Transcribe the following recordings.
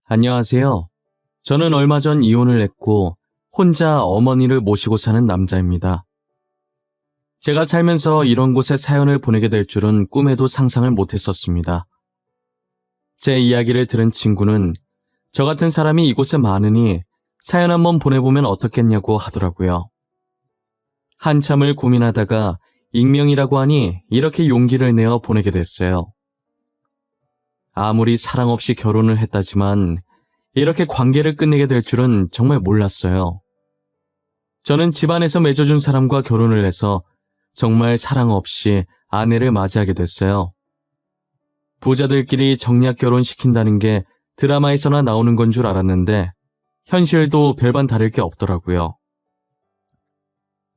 안녕하세요. 저는 얼마 전 이혼을 했고 혼자 어머니를 모시고 사는 남자입니다. 제가 살면서 이런 곳에 사연을 보내게 될 줄은 꿈에도 상상을 못했었습니다. 제 이야기를 들은 친구는 저 같은 사람이 이곳에 많으니 사연 한번 보내보면 어떻겠냐고 하더라고요. 한참을 고민하다가 익명이라고 하니 이렇게 용기를 내어 보내게 됐어요. 아무리 사랑 없이 결혼을 했다지만 이렇게 관계를 끝내게 될 줄은 정말 몰랐어요. 저는 집안에서 맺어준 사람과 결혼을 해서 정말 사랑 없이 아내를 맞이하게 됐어요. 부자들끼리 정략 결혼시킨다는 게 드라마에서나 나오는 건 줄 알았는데 현실도 별반 다를 게 없더라고요.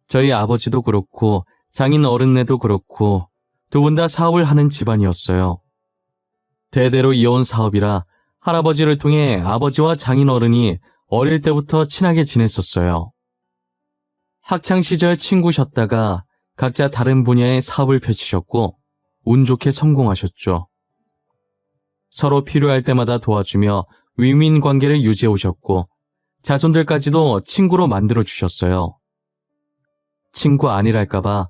저희 아버지도 그렇고 장인 어른네도 그렇고 두 분 다 사업을 하는 집안이었어요. 대대로 이어온 사업이라 할아버지를 통해 아버지와 장인 어른이 어릴 때부터 친하게 지냈었어요. 학창 시절 친구셨다가 각자 다른 분야의 사업을 펼치셨고 운 좋게 성공하셨죠. 서로 필요할 때마다 도와주며 윈윈 관계를 유지해 오셨고 자손들까지도 친구로 만들어 주셨어요. 친구 아니랄까봐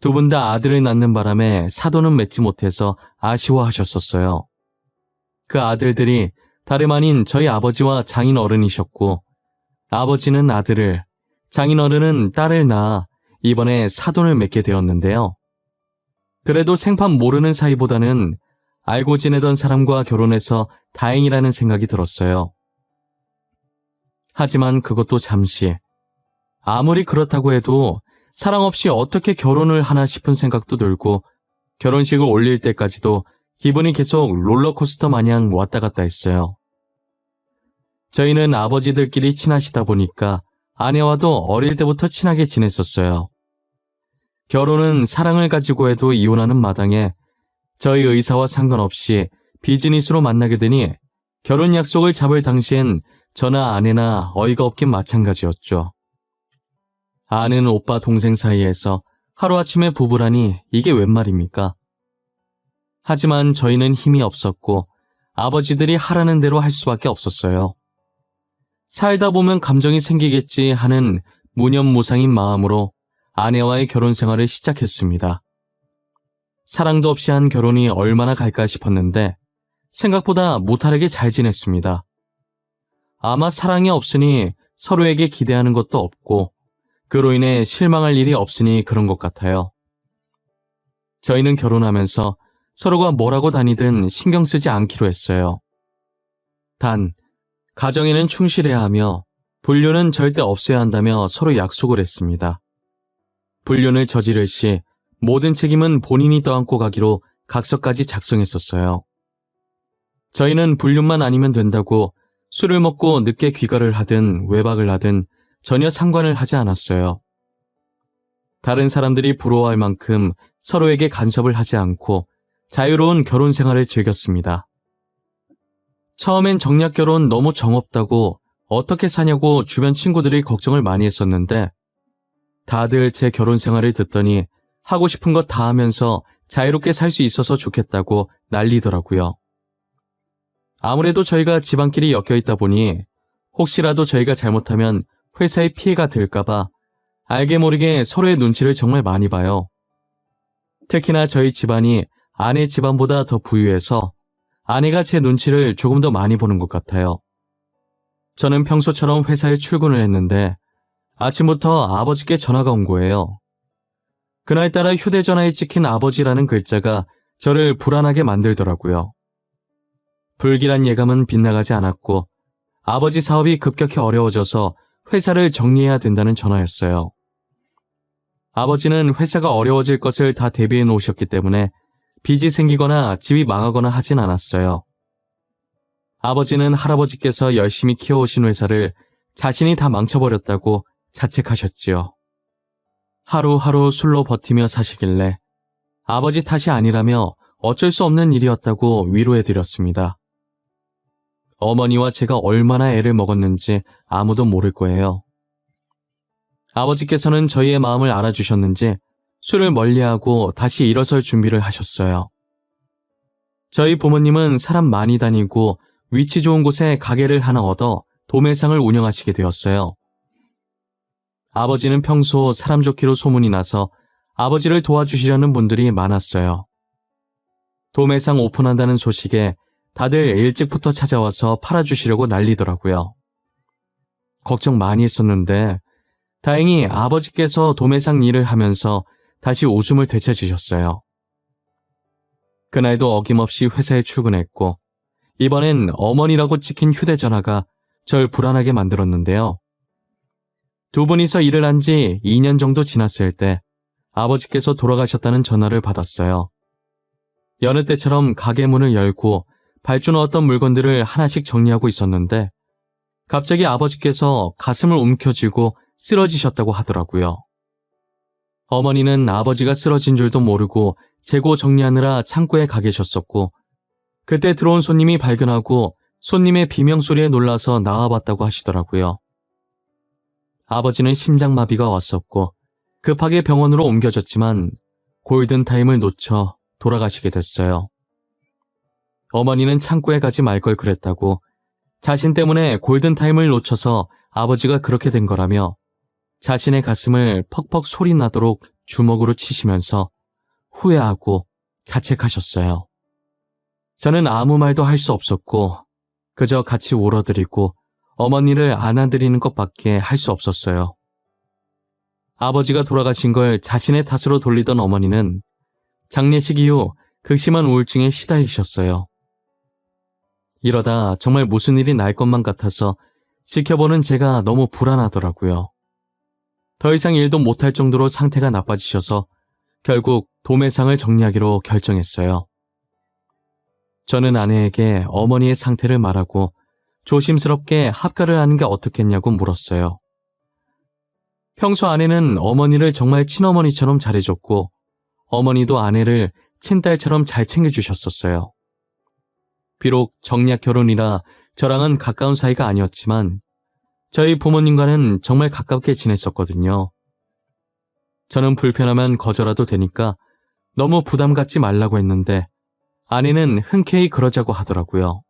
두 분 다 아들을 낳는 바람에 사돈은 맺지 못해서 아쉬워하셨었어요. 그 아들들이 다름 아닌 저희 아버지와 장인 어른이셨고 아버지는 아들을, 장인 어른은 딸을 낳아 이번에 사돈을 맺게 되었는데요. 그래도 생판 모르는 사이보다는 알고 지내던 사람과 결혼해서 다행이라는 생각이 들었어요. 하지만 그것도 잠시. 아무리 그렇다고 해도 사랑 없이 어떻게 결혼을 하나 싶은 생각도 들고 결혼식을 올릴 때까지도 기분이 계속 롤러코스터 마냥 왔다 갔다 했어요. 저희는 아버지들끼리 친하시다 보니까 아내와도 어릴 때부터 친하게 지냈었어요. 결혼은 사랑을 가지고 해도 이혼하는 마당에 저희 의사와 상관없이 비즈니스로 만나게 되니 결혼 약속을 잡을 당시엔 저나 아내나 어이가 없긴 마찬가지였죠. 아는 오빠 동생 사이에서 하루아침에 부부라니 이게 웬 말입니까? 하지만 저희는 힘이 없었고 아버지들이 하라는 대로 할 수밖에 없었어요. 살다 보면 감정이 생기겠지 하는 무념무상인 마음으로 아내와의 결혼 생활을 시작했습니다. 사랑도 없이 한 결혼이 얼마나 갈까 싶었는데 생각보다 무탈하게 잘 지냈습니다. 아마 사랑이 없으니 서로에게 기대하는 것도 없고 그로 인해 실망할 일이 없으니 그런 것 같아요. 저희는 결혼하면서 서로가 뭐라고 다니든 신경 쓰지 않기로 했어요. 단, 가정에는 충실해야 하며 불륜은 절대 없어야 한다며 서로 약속을 했습니다. 불륜을 저지를 시 모든 책임은 본인이 떠안고 가기로 각서까지 작성했었어요. 저희는 불륜만 아니면 된다고 술을 먹고 늦게 귀가를 하든 외박을 하든 전혀 상관을 하지 않았어요. 다른 사람들이 부러워할 만큼 서로에게 간섭을 하지 않고 자유로운 결혼 생활을 즐겼습니다. 처음엔 정략 결혼 너무 정없다고 어떻게 사냐고 주변 친구들이 걱정을 많이 했었는데 다들 제 결혼 생활을 듣더니 하고 싶은 것 다 하면서 자유롭게 살 수 있어서 좋겠다고 난리더라고요. 아무래도 저희가 집안끼리 엮여 있다 보니 혹시라도 저희가 잘못하면 회사에 피해가 될까봐 알게 모르게 서로의 눈치를 정말 많이 봐요. 특히나 저희 집안이 아내 집안보다 더 부유해서 아내가 제 눈치를 조금 더 많이 보는 것 같아요. 저는 평소처럼 회사에 출근을 했는데 아침부터 아버지께 전화가 온 거예요. 그날따라 휴대전화에 찍힌 아버지라는 글자가 저를 불안하게 만들더라고요. 불길한 예감은 빗나가지 않았고 아버지 사업이 급격히 어려워져서 회사를 정리해야 된다는 전화였어요. 아버지는 회사가 어려워질 것을 다 대비해 놓으셨기 때문에 빚이 생기거나 집이 망하거나 하진 않았어요. 아버지는 할아버지께서 열심히 키워오신 회사를 자신이 다 망쳐버렸다고 자책하셨지요. 하루하루 술로 버티며 사시길래 아버지 탓이 아니라며 어쩔 수 없는 일이었다고 위로해드렸습니다. 어머니와 제가 얼마나 애를 먹었는지 아무도 모를 거예요. 아버지께서는 저희의 마음을 알아주셨는지 술을 멀리하고 다시 일어설 준비를 하셨어요. 저희 부모님은 사람 많이 다니고 위치 좋은 곳에 가게를 하나 얻어 도매상을 운영하시게 되었어요. 아버지는 평소 사람 좋기로 소문이 나서 아버지를 도와주시려는 분들이 많았어요. 도매상 오픈한다는 소식에 다들 일찍부터 찾아와서 팔아주시려고 난리더라고요. 걱정 많이 했었는데 다행히 아버지께서 도매상 일을 하면서 다시 웃음을 되찾으셨어요. 그날도 어김없이 회사에 출근했고 이번엔 어머니라고 찍힌 휴대전화가 절 불안하게 만들었는데요. 두 분이서 일을 한 지 2년 정도 지났을 때 아버지께서 돌아가셨다는 전화를 받았어요. 여느 때처럼 가게 문을 열고 발주 넣었던 물건들을 하나씩 정리하고 있었는데 갑자기 아버지께서 가슴을 움켜쥐고 쓰러지셨다고 하더라고요. 어머니는 아버지가 쓰러진 줄도 모르고 재고 정리하느라 창고에 가 계셨었고 그때 들어온 손님이 발견하고 손님의 비명소리에 놀라서 나와봤다고 하시더라고요. 아버지는 심장마비가 왔었고 급하게 병원으로 옮겨졌지만 골든타임을 놓쳐 돌아가시게 됐어요. 어머니는 창고에 가지 말 걸 그랬다고 자신 때문에 골든타임을 놓쳐서 아버지가 그렇게 된 거라며 자신의 가슴을 퍽퍽 소리 나도록 주먹으로 치시면서 후회하고 자책하셨어요. 저는 아무 말도 할 수 없었고 그저 같이 울어드리고 어머니를 안아드리는 것밖에 할 수 없었어요. 아버지가 돌아가신 걸 자신의 탓으로 돌리던 어머니는 장례식 이후 극심한 우울증에 시달리셨어요. 이러다 정말 무슨 일이 날 것만 같아서 지켜보는 제가 너무 불안하더라고요. 더 이상 일도 못할 정도로 상태가 나빠지셔서 결국 도매상을 정리하기로 결정했어요. 저는 아내에게 어머니의 상태를 말하고 조심스럽게 합가를 하는 게 어떻겠냐고 물었어요. 평소 아내는 어머니를 정말 친어머니처럼 잘해줬고 어머니도 아내를 친딸처럼 잘 챙겨주셨었어요. 비록 정략 결혼이라 저랑은 가까운 사이가 아니었지만 저희 부모님과는 정말 가깝게 지냈었거든요. 저는 불편하면 거절해도 되니까 너무 부담 갖지 말라고 했는데 아내는 흔쾌히 그러자고 하더라고요.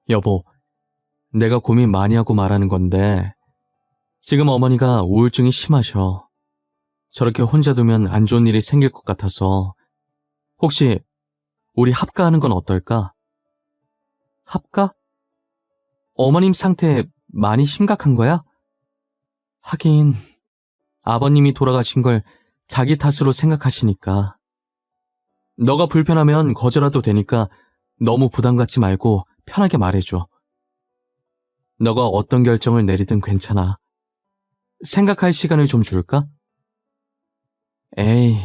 여보, 내가 고민 많이 하고 말하는 건데 지금 어머니가 우울증이 심하셔. 저렇게 혼자 두면 안 좋은 일이 생길 것 같아서 혹시 우리 합가하는 건 어떨까? 합가? 어머님 상태 많이 심각한 거야? 하긴 아버님이 돌아가신 걸 자기 탓으로 생각하시니까. 너가 불편하면 거절해도 되니까 너무 부담 갖지 말고 편하게 말해줘. 너가 어떤 결정을 내리든 괜찮아. 생각할 시간을 좀 줄까? 에이,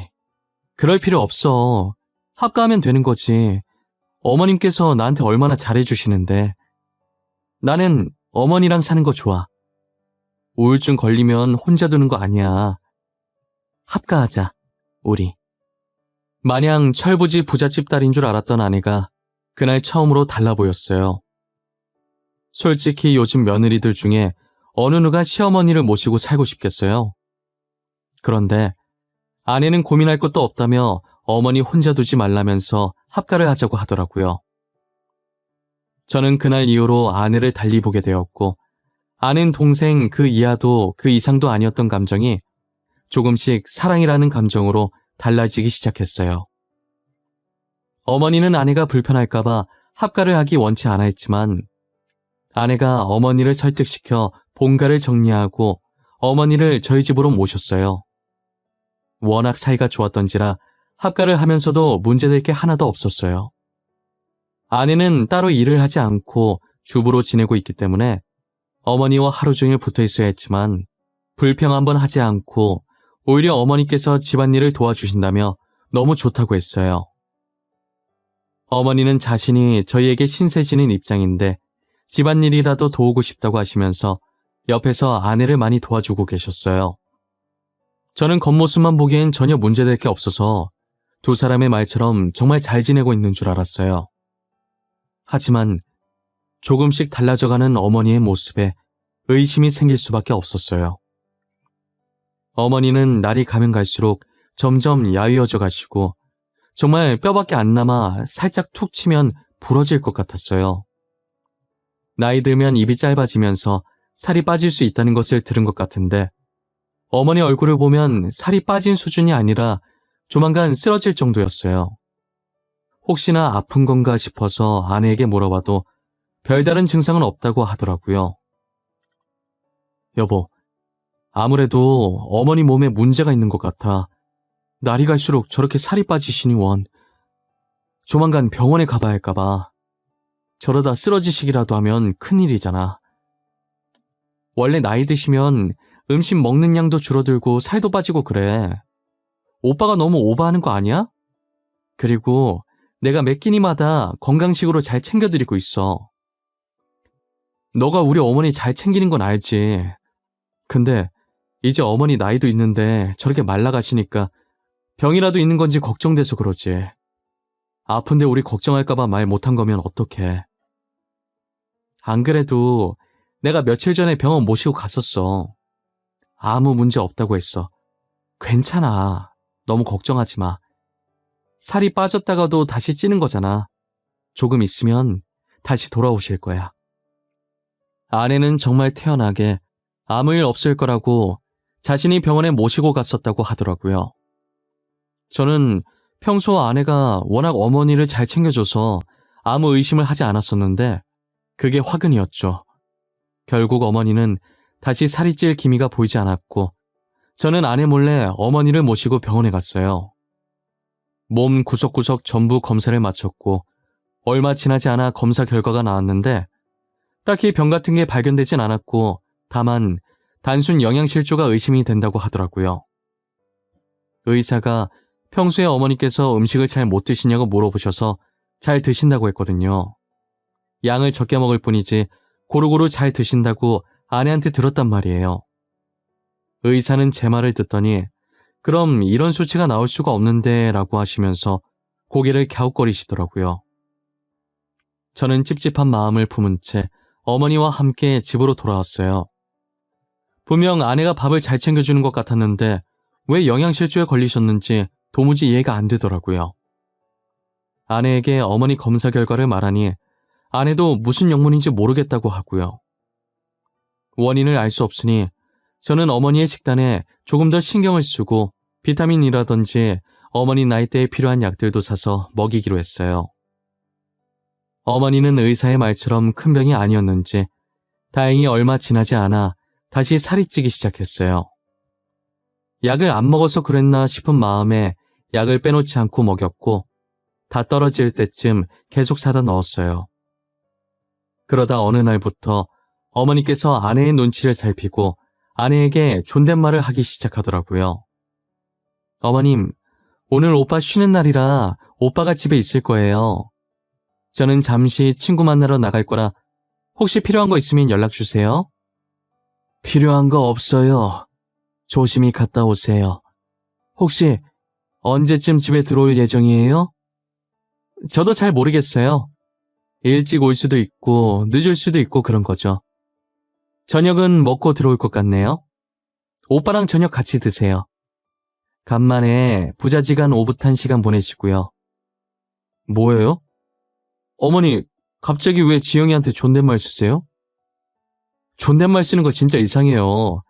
그럴 필요 없어. 합가하면 되는 거지. 어머님께서 나한테 얼마나 잘해주시는데. 나는 어머니랑 사는 거 좋아. 우울증 걸리면 혼자 두는 거 아니야. 합가하자, 우리. 마냥 철부지 부잣집 딸인 줄 알았던 아내가 그날 처음으로 달라 보였어요. 솔직히 요즘 며느리들 중에 어느 누가 시어머니를 모시고 살고 싶겠어요? 그런데 아내는 고민할 것도 없다며 어머니 혼자 두지 말라면서 합가를 하자고 하더라고요. 저는 그날 이후로 아내를 달리 보게 되었고 아는 동생 그 이하도 그 이상도 아니었던 감정이 조금씩 사랑이라는 감정으로 달라지기 시작했어요. 어머니는 아내가 불편할까봐 합가를 하기 원치 않아 했지만 아내가 어머니를 설득시켜 본가를 정리하고 어머니를 저희 집으로 모셨어요. 워낙 사이가 좋았던지라 합가를 하면서도 문제될 게 하나도 없었어요. 아내는 따로 일을 하지 않고 주부로 지내고 있기 때문에 어머니와 하루 종일 붙어 있어야 했지만 불평 한번 하지 않고 오히려 어머니께서 집안일을 도와주신다며 너무 좋다고 했어요. 어머니는 자신이 저희에게 신세 지는 입장인데 집안일이라도 도우고 싶다고 하시면서 옆에서 아내를 많이 도와주고 계셨어요. 저는 겉모습만 보기엔 전혀 문제될 게 없어서 두 사람의 말처럼 정말 잘 지내고 있는 줄 알았어요. 하지만 조금씩 달라져가는 어머니의 모습에 의심이 생길 수밖에 없었어요. 어머니는 날이 가면 갈수록 점점 야위어져 가시고 정말 뼈밖에 안 남아 살짝 툭 치면 부러질 것 같았어요. 나이 들면 입이 짧아지면서 살이 빠질 수 있다는 것을 들은 것 같은데 어머니 얼굴을 보면 살이 빠진 수준이 아니라 조만간 쓰러질 정도였어요. 혹시나 아픈 건가 싶어서 아내에게 물어봐도 별다른 증상은 없다고 하더라고요. 여보, 아무래도 어머니 몸에 문제가 있는 것 같아. 날이 갈수록 저렇게 살이 빠지시니 원. 조만간 병원에 가봐야 할까봐. 저러다 쓰러지시기라도 하면 큰일이잖아. 원래 나이 드시면 음식 먹는 양도 줄어들고 살도 빠지고 그래. 오빠가 너무 오버하는 거 아니야? 그리고 내가 매 끼니마다 건강식으로 잘 챙겨드리고 있어. 너가 우리 어머니 잘 챙기는 건 알지. 근데 이제 어머니 나이도 있는데 저렇게 말라가시니까 병이라도 있는 건지 걱정돼서 그러지. 아픈데 우리 걱정할까봐 말 못한 거면 어떡해. 안 그래도 내가 며칠 전에 병원 모시고 갔었어. 아무 문제 없다고 했어. 괜찮아. 너무 걱정하지 마. 살이 빠졌다가도 다시 찌는 거잖아. 조금 있으면 다시 돌아오실 거야. 아내는 정말 태연하게 아무 일 없을 거라고 자신이 병원에 모시고 갔었다고 하더라고요. 저는 평소 아내가 워낙 어머니를 잘 챙겨줘서 아무 의심을 하지 않았었는데 그게 화근이었죠. 결국 어머니는 다시 살이 찔 기미가 보이지 않았고 저는 아내 몰래 어머니를 모시고 병원에 갔어요. 몸 구석구석 전부 검사를 마쳤고 얼마 지나지 않아 검사 결과가 나왔는데 딱히 병 같은 게 발견되진 않았고 다만 단순 영양실조가 의심이 된다고 하더라고요. 의사가 평소에 어머니께서 음식을 잘 못 드시냐고 물어보셔서 잘 드신다고 했거든요. 양을 적게 먹을 뿐이지 고루고루 잘 드신다고 아내한테 들었단 말이에요. 의사는 제 말을 듣더니 그럼 이런 수치가 나올 수가 없는데 라고 하시면서 고개를 갸웃거리시더라고요. 저는 찝찝한 마음을 품은 채 어머니와 함께 집으로 돌아왔어요. 분명 아내가 밥을 잘 챙겨주는 것 같았는데 왜 영양실조에 걸리셨는지 도무지 이해가 안 되더라고요. 아내에게 어머니 검사 결과를 말하니 아내도 무슨 영문인지 모르겠다고 하고요. 원인을 알 수 없으니 저는 어머니의 식단에 조금 더 신경을 쓰고 비타민이라든지 어머니 나이대에 필요한 약들도 사서 먹이기로 했어요. 어머니는 의사의 말처럼 큰 병이 아니었는지 다행히 얼마 지나지 않아 다시 살이 찌기 시작했어요. 약을 안 먹어서 그랬나 싶은 마음에 약을 빼놓지 않고 먹였고 다 떨어질 때쯤 계속 사다 넣었어요. 그러다 어느 날부터 어머니께서 아내의 눈치를 살피고 아내에게 존댓말을 하기 시작하더라고요. 어머님, 오늘 오빠 쉬는 날이라 오빠가 집에 있을 거예요. 저는 잠시 친구 만나러 나갈 거라 혹시 필요한 거 있으면 연락 주세요. 필요한 거 없어요. 조심히 갔다 오세요. 혹시 언제쯤 집에 들어올 예정이에요? 저도 잘 모르겠어요. 일찍 올 수도 있고 늦을 수도 있고 그런 거죠. 저녁은 먹고 들어올 것 같네요. 오빠랑 저녁 같이 드세요. 간만에 부자지간 오붓한 시간 보내시고요. 뭐예요? 어머니, 갑자기 왜 지영이한테 존댓말 쓰세요? 존댓말 쓰는 거 진짜 이상해요.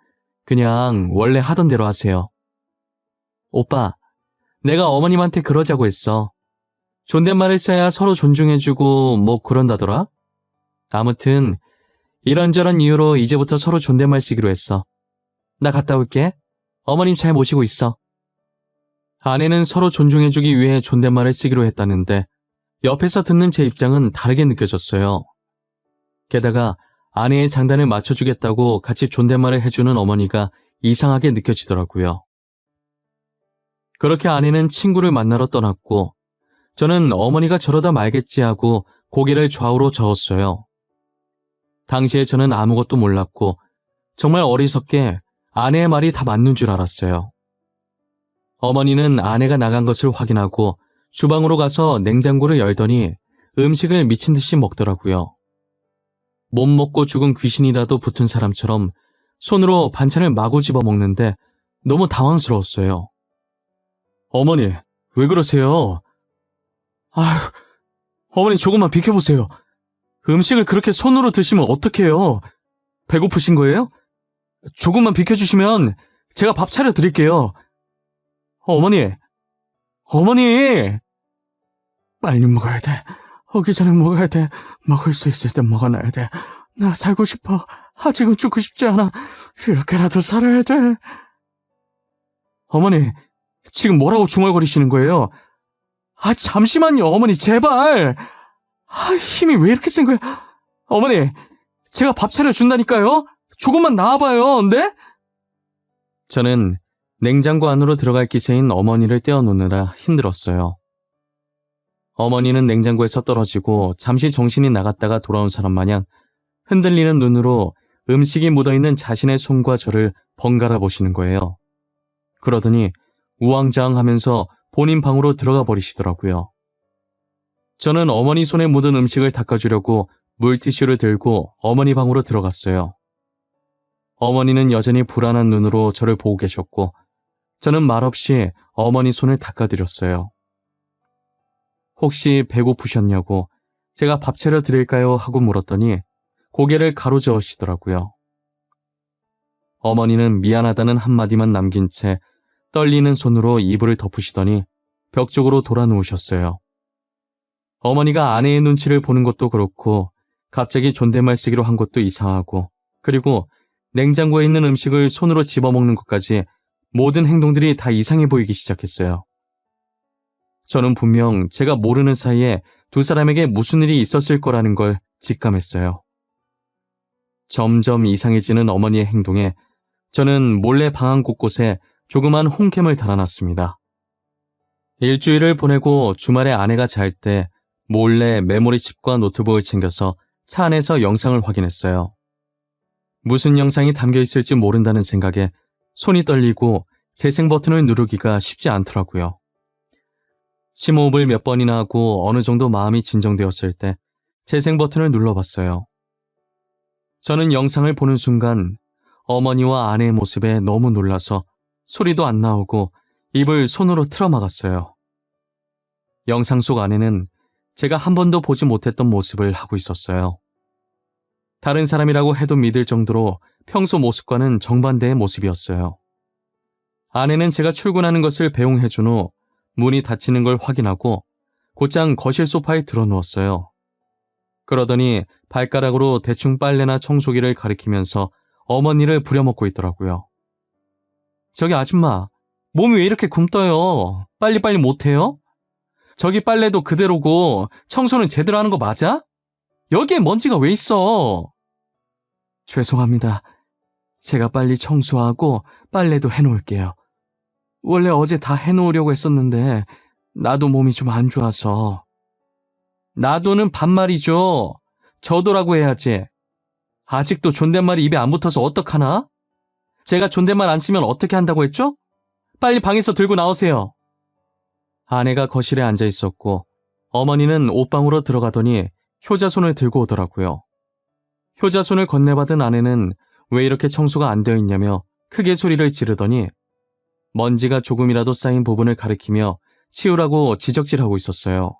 그냥 원래 하던 대로 하세요. 오빠, 내가 어머님한테 그러자고 했어. 존댓말을 써야 서로 존중해주고 뭐 그런다더라? 아무튼 이런저런 이유로 이제부터 서로 존댓말 쓰기로 했어. 나 갔다 올게. 어머님 잘 모시고 있어. 아내는 서로 존중해주기 위해 존댓말을 쓰기로 했다는데 옆에서 듣는 제 입장은 다르게 느껴졌어요. 게다가 아내의 장단을 맞춰주겠다고 같이 존댓말을 해주는 어머니가 이상하게 느껴지더라고요. 그렇게 아내는 친구를 만나러 떠났고 저는 어머니가 저러다 말겠지 하고 고개를 좌우로 저었어요. 당시에 저는 아무것도 몰랐고 정말 어리석게 아내의 말이 다 맞는 줄 알았어요. 어머니는 아내가 나간 것을 확인하고 주방으로 가서 냉장고를 열더니 음식을 미친 듯이 먹더라고요. 못 먹고 죽은 귀신이라도 붙은 사람처럼 손으로 반찬을 마구 집어 먹는데 너무 당황스러웠어요. 어머니, 왜 그러세요? 아휴, 어머니 조금만 비켜보세요. 음식을 그렇게 손으로 드시면 어떡해요? 배고프신 거예요? 조금만 비켜주시면 제가 밥 차려 드릴게요. 어머니! 어머니! 빨리 먹어야 돼. 오기 전에 먹어야 돼. 먹을 수 있을 때 먹어놔야 돼. 나 살고 싶어. 아직은 죽고 싶지 않아. 이렇게라도 살아야 돼. 어머니, 지금 뭐라고 중얼거리시는 거예요? 잠시만요, 어머니, 제발. 힘이 왜 이렇게 센 거야? 어머니, 제가 밥 차려준다니까요? 조금만 나와봐요, 네? 저는 냉장고 안으로 들어갈 기세인 어머니를 떼어놓느라 힘들었어요. 어머니는 냉장고에서 떨어지고 잠시 정신이 나갔다가 돌아온 사람 마냥 흔들리는 눈으로 음식이 묻어있는 자신의 손과 저를 번갈아 보시는 거예요. 그러더니 우왕좌왕하면서 본인 방으로 들어가 버리시더라고요. 저는 어머니 손에 묻은 음식을 닦아주려고 물티슈를 들고 어머니 방으로 들어갔어요. 어머니는 여전히 불안한 눈으로 저를 보고 계셨고 저는 말없이 어머니 손을 닦아드렸어요. 혹시 배고프셨냐고 제가 밥 차려 드릴까요? 하고 물었더니 고개를 가로저으시더라고요. 어머니는 미안하다는 한마디만 남긴 채 떨리는 손으로 이불을 덮으시더니 벽 쪽으로 돌아 누우셨어요. 어머니가 아내의 눈치를 보는 것도 그렇고 갑자기 존댓말 쓰기로 한 것도 이상하고 그리고 냉장고에 있는 음식을 손으로 집어먹는 것까지 모든 행동들이 다 이상해 보이기 시작했어요. 저는 분명 제가 모르는 사이에 두 사람에게 무슨 일이 있었을 거라는 걸 직감했어요. 점점 이상해지는 어머니의 행동에 저는 몰래 방 곳곳에 조그만 홈캠을 달아놨습니다. 일주일을 보내고 주말에 아내가 잘 때 몰래 메모리칩과 노트북을 챙겨서 차 안에서 영상을 확인했어요. 무슨 영상이 담겨 있을지 모른다는 생각에 손이 떨리고 재생 버튼을 누르기가 쉽지 않더라고요. 심호흡을 몇 번이나 하고 어느 정도 마음이 진정되었을 때 재생 버튼을 눌러봤어요. 저는 영상을 보는 순간 어머니와 아내의 모습에 너무 놀라서 소리도 안 나오고 입을 손으로 틀어막았어요. 영상 속 아내는 제가 한 번도 보지 못했던 모습을 하고 있었어요. 다른 사람이라고 해도 믿을 정도로 평소 모습과는 정반대의 모습이었어요. 아내는 제가 출근하는 것을 배웅해준 후 문이 닫히는 걸 확인하고 곧장 거실 소파에 드러누웠어요. 그러더니 발가락으로 대충 빨래나 청소기를 가리키면서 어머니를 부려먹고 있더라고요. 저기 아줌마, 몸이 왜 이렇게 굼떠요? 빨리빨리 못해요? 저기 빨래도 그대로고 청소는 제대로 하는 거 맞아? 여기에 먼지가 왜 있어? 죄송합니다. 제가 빨리 청소하고 빨래도 해놓을게요. 원래 어제 다 해놓으려고 했었는데 나도 몸이 좀 안 좋아서. 나도는 반말이죠. 저도라고 해야지. 아직도 존댓말이 입에 안 붙어서 어떡하나? 제가 존댓말 안 쓰면 어떻게 한다고 했죠? 빨리 방에서 들고 나오세요. 아내가 거실에 앉아 있었고 어머니는 옷방으로 들어가더니 효자손을 들고 오더라고요. 효자손을 건네받은 아내는 왜 이렇게 청소가 안 되어 있냐며 크게 소리를 지르더니 먼지가 조금이라도 쌓인 부분을 가리키며 치우라고 지적질하고 있었어요.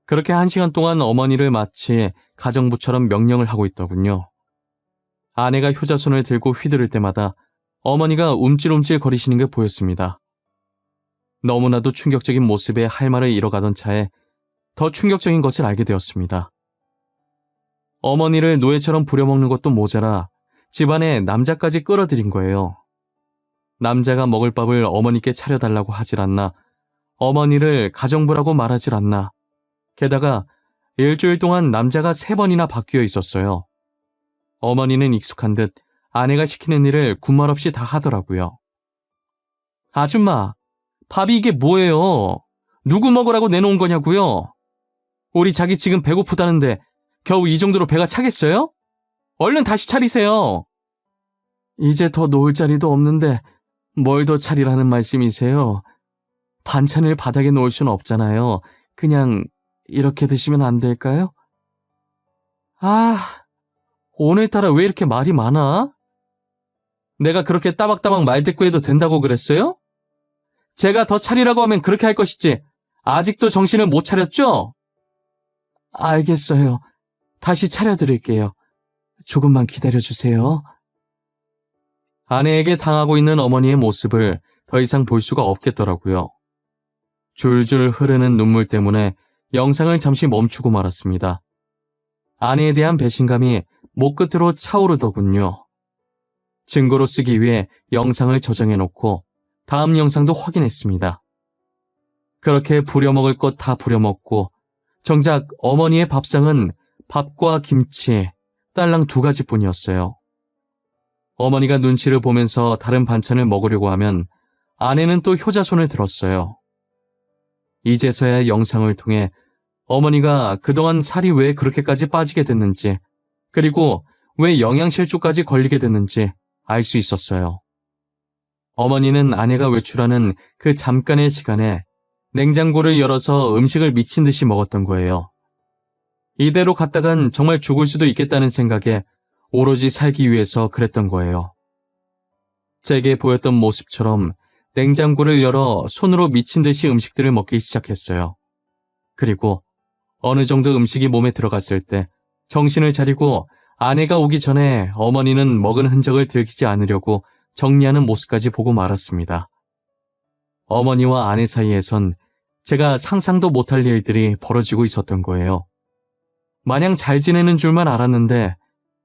그렇게 1시간 동안 어머니를 마치 가정부처럼 명령을 하고 있더군요. 아내가 효자손을 들고 휘두를 때마다 어머니가 움찔움찔 거리시는 게 보였습니다. 너무나도 충격적인 모습에 할 말을 잃어가던 차에 더 충격적인 것을 알게 되었습니다. 어머니를 노예처럼 부려먹는 것도 모자라 집안에 남자까지 끌어들인 거예요. 남자가 먹을 밥을 어머니께 차려달라고 하질 않나, 어머니를 가정부라고 말하질 않나, 게다가 일주일 동안 남자가 3번이나 바뀌어 있었어요. 어머니는 익숙한 듯 아내가 시키는 일을 군말 없이 다 하더라고요. 아줌마, 밥이 이게 뭐예요? 누구 먹으라고 내놓은 거냐고요? 우리 자기 지금 배고프다는데 겨우 이 정도로 배가 차겠어요? 얼른 다시 차리세요. 이제 더 놓을 자리도 없는데 뭘 더 차리라는 말씀이세요? 반찬을 바닥에 놓을 수는 없잖아요. 그냥 이렇게 드시면 안 될까요? 오늘따라 왜 이렇게 말이 많아? 내가 그렇게 따박따박 말대꾸해도 된다고 그랬어요? 제가 더 차리라고 하면 그렇게 할 것이지 아직도 정신을 못 차렸죠? 알겠어요. 다시 차려드릴게요. 조금만 기다려주세요. 아내에게 당하고 있는 어머니의 모습을 더 이상 볼 수가 없겠더라고요. 줄줄 흐르는 눈물 때문에 영상을 잠시 멈추고 말았습니다. 아내에 대한 배신감이 목 끝으로 차오르더군요. 증거로 쓰기 위해 영상을 저장해놓고 다음 영상도 확인했습니다. 그렇게 부려먹을 것 다 부려먹고 정작 어머니의 밥상은 밥과 김치, 딸랑 2가지뿐이었어요. 어머니가 눈치를 보면서 다른 반찬을 먹으려고 하면 아내는 또 효자손을 들었어요. 이제서야 영상을 통해 어머니가 그동안 살이 왜 그렇게까지 빠지게 됐는지, 그리고 왜 영양실조까지 걸리게 됐는지 알 수 있었어요. 어머니는 아내가 외출하는 그 잠깐의 시간에 냉장고를 열어서 음식을 미친 듯이 먹었던 거예요. 이대로 갔다간 정말 죽을 수도 있겠다는 생각에 오로지 살기 위해서 그랬던 거예요. 제게 보였던 모습처럼 냉장고를 열어 손으로 미친 듯이 음식들을 먹기 시작했어요. 그리고 어느 정도 음식이 몸에 들어갔을 때 정신을 차리고 아내가 오기 전에 어머니는 먹은 흔적을 들키지 않으려고 정리하는 모습까지 보고 말았습니다. 어머니와 아내 사이에선 제가 상상도 못할 일들이 벌어지고 있었던 거예요. 마냥 잘 지내는 줄만 알았는데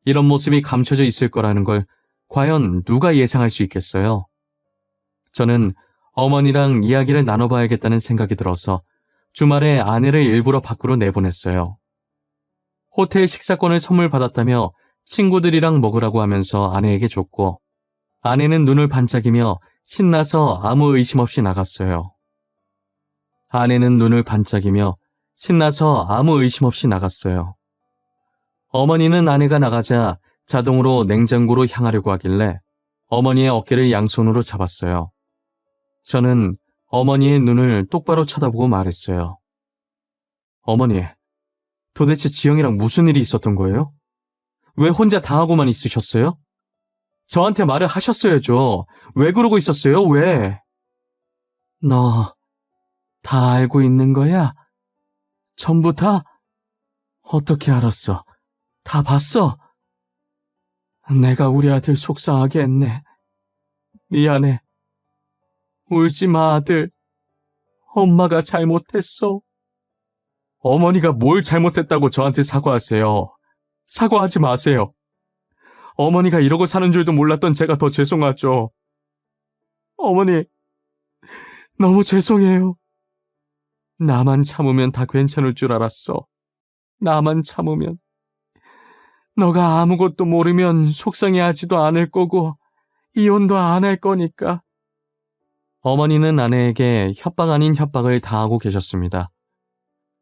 이런 모습이 감춰져 있을 거라는 걸 과연 누가 예상할 수 있겠어요? 저는 어머니랑 이야기를 나눠봐야겠다는 생각이 들어서 주말에 아내를 일부러 밖으로 내보냈어요. 호텔 식사권을 선물 받았다며 친구들이랑 먹으라고 하면서 아내에게 줬고, 아내는 눈을 반짝이며 신나서 아무 의심 없이 나갔어요. 아내는 눈을 반짝이며 신나서 아무 의심 없이 나갔어요. 어머니는 아내가 나가자 자동으로 냉장고로 향하려고 하길래 어머니의 어깨를 양손으로 잡았어요. 저는 어머니의 눈을 똑바로 쳐다보고 말했어요. 어머니, 도대체 지영이랑 무슨 일이 있었던 거예요? 왜 혼자 당하고만 있으셨어요? 저한테 말을 하셨어야죠. 왜 그러고 있었어요? 왜? 너 다 알고 있는 거야? 전부 다? 어떻게 알았어? 다 봤어? 내가 우리 아들 속상하게 했네. 미안해. 울지 마, 아들. 엄마가 잘못했어. 어머니가 뭘 잘못했다고 저한테 사과하세요. 사과하지 마세요. 어머니가 이러고 사는 줄도 몰랐던 제가 더 죄송하죠. 어머니, 너무 죄송해요. 나만 참으면 다 괜찮을 줄 알았어. 나만 참으면. 너가 아무것도 모르면 속상해하지도 않을 거고 이혼도 안 할 거니까. 어머니는 아내에게 협박 아닌 협박을 다하고 계셨습니다.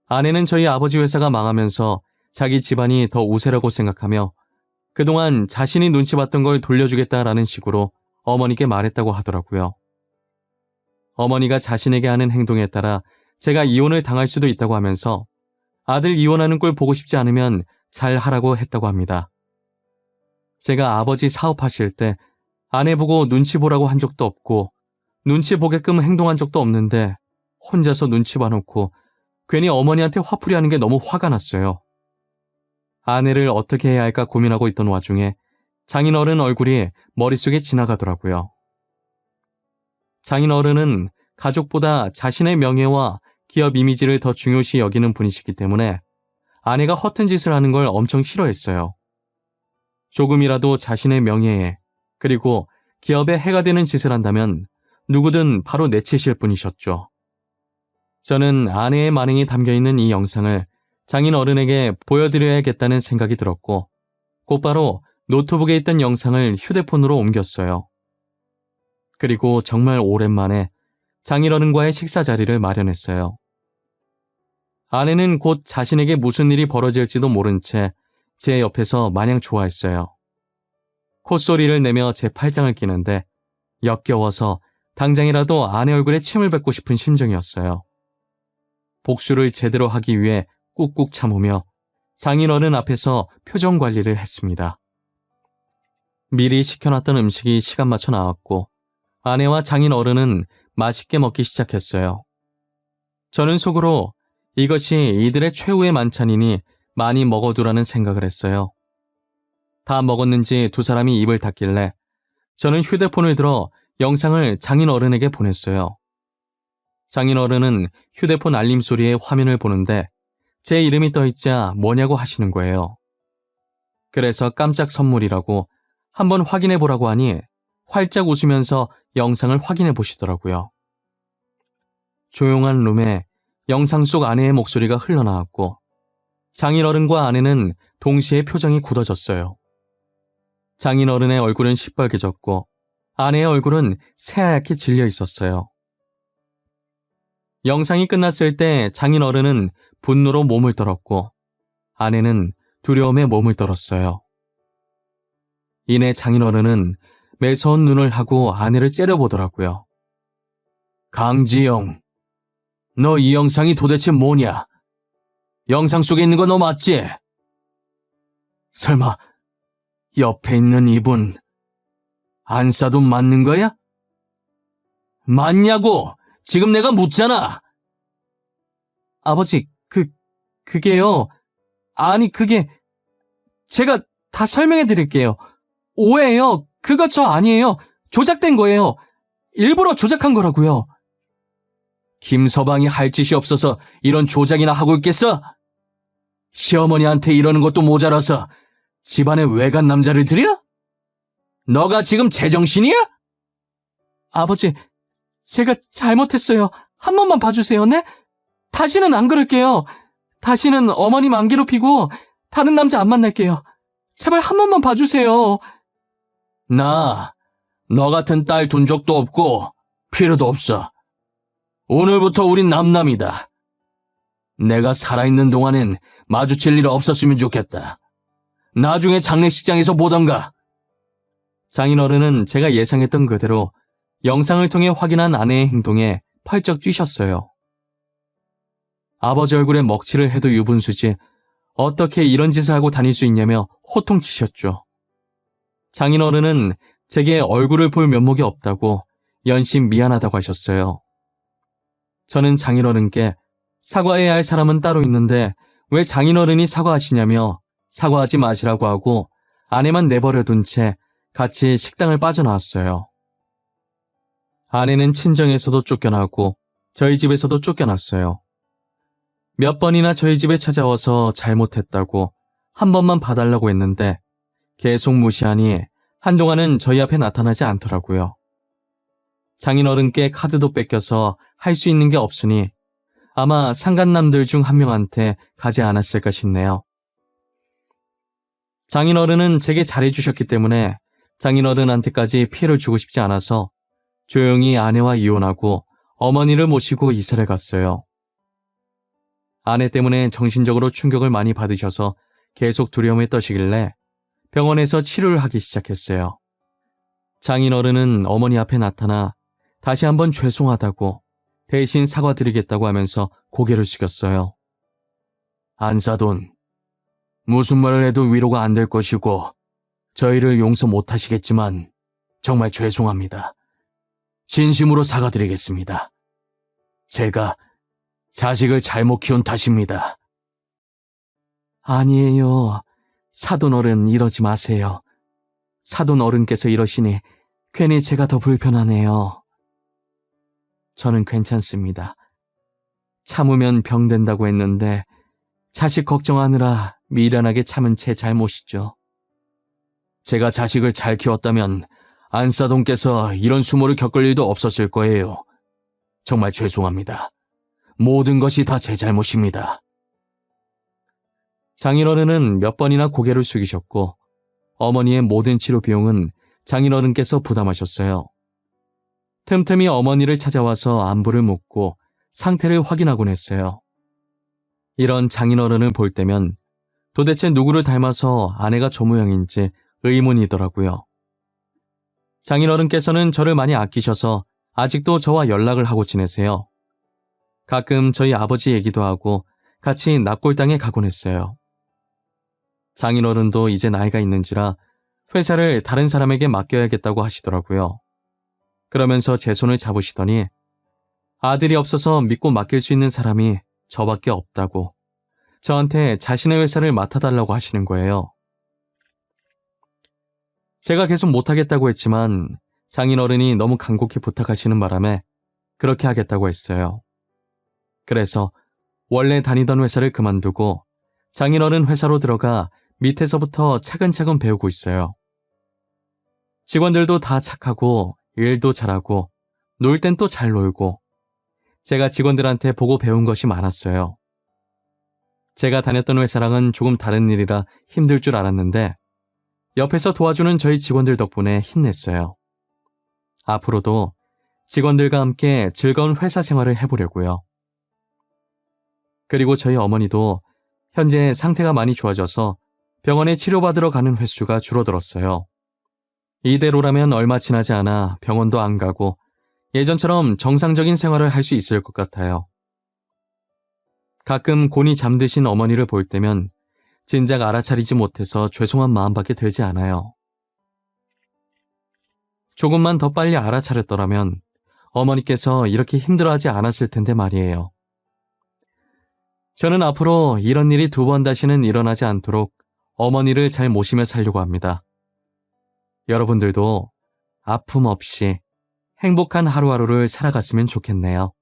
아내는 저희 아버지 회사가 망하면서 자기 집안이 더 우세라고 생각하며 그동안 자신이 눈치 봤던 걸 돌려주겠다라는 식으로 어머니께 말했다고 하더라고요. 어머니가 자신에게 하는 행동에 따라 제가 이혼을 당할 수도 있다고 하면서 아들 이혼하는 꼴 보고 싶지 않으면 잘 하라고 했다고 합니다. 제가 아버지 사업하실 때 아내 보고 눈치 보라고 한 적도 없고 눈치 보게끔 행동한 적도 없는데 혼자서 눈치 봐놓고 괜히 어머니한테 화풀이 하는 게 너무 화가 났어요. 아내를 어떻게 해야 할까 고민하고 있던 와중에 장인어른 얼굴이 머릿속에 지나가더라고요. 장인어른은 가족보다 자신의 명예와 기업 이미지를 더 중요시 여기는 분이시기 때문에 아내가 허튼 짓을 하는 걸 엄청 싫어했어요. 조금이라도 자신의 명예에 그리고 기업에 해가 되는 짓을 한다면 누구든 바로 내치실 분이셨죠. 저는 아내의 만행이 담겨있는 이 영상을 장인어른에게 보여드려야겠다는 생각이 들었고 곧바로 노트북에 있던 영상을 휴대폰으로 옮겼어요. 그리고 정말 오랜만에 장인어른과의 식사 자리를 마련했어요. 아내는 곧 자신에게 무슨 일이 벌어질지도 모른 채 제 옆에서 마냥 좋아했어요. 콧소리를 내며 제 팔짱을 끼는데 역겨워서 당장이라도 아내 얼굴에 침을 뱉고 싶은 심정이었어요. 복수를 제대로 하기 위해 꾹꾹 참으며 장인어른 앞에서 표정 관리를 했습니다. 미리 시켜놨던 음식이 시간 맞춰 나왔고 아내와 장인어른은 맛있게 먹기 시작했어요. 저는 속으로 이것이 이들의 최후의 만찬이니 많이 먹어두라는 생각을 했어요. 다 먹었는지 두 사람이 입을 닫길래 저는 휴대폰을 들어 영상을 장인 어른에게 보냈어요. 장인 어른은 휴대폰 알림 소리에 화면을 보는데 제 이름이 떠있자 뭐냐고 하시는 거예요. 그래서 깜짝 선물이라고 한번 확인해 보라고 하니 활짝 웃으면서 영상을 확인해 보시더라고요. 조용한 룸에 영상 속 아내의 목소리가 흘러나왔고 장인어른과 아내는 동시에 표정이 굳어졌어요. 장인어른의 얼굴은 시뻘개졌고 아내의 얼굴은 새하얗게 질려 있었어요. 영상이 끝났을 때 장인어른은 분노로 몸을 떨었고 아내는 두려움에 몸을 떨었어요. 이내 장인어른은 매서운 눈을 하고 아내를 째려보더라고요. 강지영, 너 이 영상이 도대체 뭐냐? 영상 속에 있는 거 너 맞지? 설마 옆에 있는 이분 안사돈 맞는 거야? 맞냐고! 지금 내가 묻잖아! 아버지, 그게요. 아니, 제가 다 설명해 드릴게요. 오해예요. 그거 저 아니에요. 조작된 거예요. 일부러 조작한 거라고요. 김서방이 할 짓이 없어서 이런 조작이나 하고 있겠어? 시어머니한테 이러는 것도 모자라서 집안에 외간 남자를 들여? 너가 지금 제정신이야? 아버지, 제가 잘못했어요. 한 번만 봐주세요, 네? 다시는 안 그럴게요. 다시는 어머님 안 괴롭히고 다른 남자 안 만날게요. 제발 한 번만 봐주세요. 너 같은 딸 둔 적도 없고 필요도 없어. 오늘부터 우린 남남이다. 내가 살아있는 동안엔 마주칠 일 없었으면 좋겠다. 나중에 장례식장에서 보던가. 장인어른은 제가 예상했던 그대로 영상을 통해 확인한 아내의 행동에 펄쩍 뛰셨어요. 아버지 얼굴에 먹칠을 해도 유분수지 어떻게 이런 짓을 하고 다닐 수 있냐며 호통치셨죠. 장인어른은 제게 얼굴을 볼 면목이 없다고 연신 미안하다고 하셨어요. 저는 장인어른께 사과해야 할 사람은 따로 있는데 왜 장인어른이 사과하시냐며 사과하지 마시라고 하고 아내만 내버려 둔 채 같이 식당을 빠져나왔어요. 아내는 친정에서도 쫓겨나고 저희 집에서도 쫓겨났어요. 몇 번이나 저희 집에 찾아와서 잘못했다고 한 번만 봐달라고 했는데 계속 무시하니 한동안은 저희 앞에 나타나지 않더라고요. 장인어른께 카드도 뺏겨서 할 수 있는 게 없으니 아마 상간남들 중 한 명한테 가지 않았을까 싶네요. 장인어른은 제게 잘해주셨기 때문에 장인어른한테까지 피해를 주고 싶지 않아서 조용히 아내와 이혼하고 어머니를 모시고 이사를 갔어요. 아내 때문에 정신적으로 충격을 많이 받으셔서 계속 두려움에 떠시길래 병원에서 치료를 하기 시작했어요. 장인어른은 어머니 앞에 나타나 다시 한번 죄송하다고 대신 사과드리겠다고 하면서 고개를 숙였어요. 안사돈, 무슨 말을 해도 위로가 안 될 것이고 저희를 용서 못 하시겠지만 정말 죄송합니다. 진심으로 사과드리겠습니다. 제가 자식을 잘못 키운 탓입니다. 아니에요. 사돈 어른 이러지 마세요. 사돈 어른께서 이러시니 괜히 제가 더 불편하네요. 저는 괜찮습니다. 참으면 병 된다고 했는데 자식 걱정하느라 미련하게 참은 제 잘못이죠. 제가 자식을 잘 키웠다면 안사돈께서 이런 수모를 겪을 일도 없었을 거예요. 정말 죄송합니다. 모든 것이 다 제 잘못입니다. 장인어른은 몇 번이나 고개를 숙이셨고 어머니의 모든 치료 비용은 장인어른께서 부담하셨어요. 틈틈이 어머니를 찾아와서 안부를 묻고 상태를 확인하곤 했어요. 이런 장인어른을 볼 때면 도대체 누구를 닮아서 아내가 저 모양인지 의문이더라고요. 장인어른께서는 저를 많이 아끼셔서 아직도 저와 연락을 하고 지내세요. 가끔 저희 아버지 얘기도 하고 같이 납골당에 가곤 했어요. 장인어른도 이제 나이가 있는지라 회사를 다른 사람에게 맡겨야겠다고 하시더라고요. 그러면서 제 손을 잡으시더니 아들이 없어서 믿고 맡길 수 있는 사람이 저밖에 없다고 저한테 자신의 회사를 맡아달라고 하시는 거예요. 제가 계속 못하겠다고 했지만 장인어른이 너무 간곡히 부탁하시는 바람에 그렇게 하겠다고 했어요. 그래서 원래 다니던 회사를 그만두고 장인어른 회사로 들어가 밑에서부터 차근차근 배우고 있어요. 직원들도 다 착하고 일도 잘하고 놀 땐 또 잘 놀고 제가 직원들한테 보고 배운 것이 많았어요. 제가 다녔던 회사랑은 조금 다른 일이라 힘들 줄 알았는데 옆에서 도와주는 저희 직원들 덕분에 힘냈어요. 앞으로도 직원들과 함께 즐거운 회사 생활을 해보려고요. 그리고 저희 어머니도 현재 상태가 많이 좋아져서 병원에 치료받으러 가는 횟수가 줄어들었어요. 이대로라면 얼마 지나지 않아 병원도 안 가고 예전처럼 정상적인 생활을 할 수 있을 것 같아요. 가끔 곤히 잠드신 어머니를 볼 때면 진작 알아차리지 못해서 죄송한 마음밖에 들지 않아요. 조금만 더 빨리 알아차렸더라면 어머니께서 이렇게 힘들어하지 않았을 텐데 말이에요. 저는 앞으로 이런 일이 2번 다시는 일어나지 않도록 어머니를 잘 모시며 살려고 합니다. 여러분들도 아픔 없이 행복한 하루하루를 살아갔으면 좋겠네요.